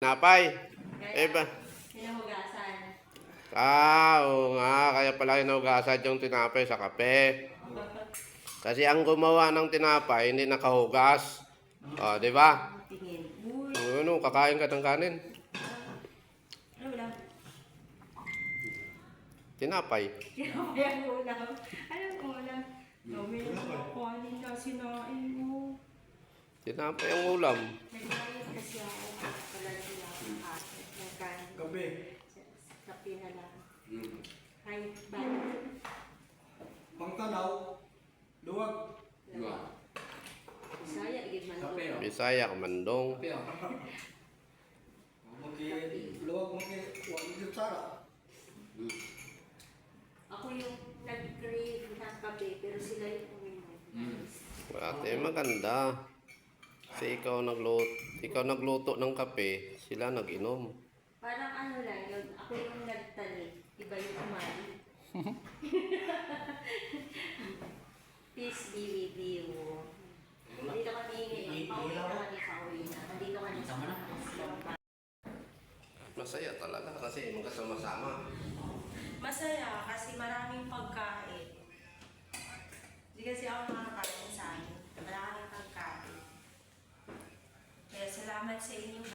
Napay. Kaya, Ba? hinahugasan. Oo nga. Kaya pala hinugasan yung tinapay sa kape. Kasi ang gumawa ng tinapay, hindi nakahugas. O, di ba? Tingin. Uy. Ano, kakain ka ng kanin. Ano ulam? Tinapay. Tinapay ang ulam. Anong ulam? Gawin mo ako. Alin ka sinain mo? Tinapay ang ulam. Nagayos kasi ako. Wala sila akong asin. Nagkain. Kape. Kape na lang. Hi, ba? Pangtanaw. Luwag. Bisaya, igid man Kape, ko. oh. Bisaya, Mandong. Luwag wag yung sara. Ako yung nag-crave ng kape, pero sila yung uminom. Ate, maganda. Kasi ikaw nagluto ng kape, sila nag-inom. Parang ano lang, ako yung nagtanim. Iba yung umali. Peace be with you. Dito kami ngayon. Pauwi na kami sa uwi na. Nandito kami sa Masaya talaga kasi magkasama-sama. Masaya kasi maraming pagkain. Hindi kasi ako nakakain sa amin. Maraming pagkain. Kaya salamat sa inyo.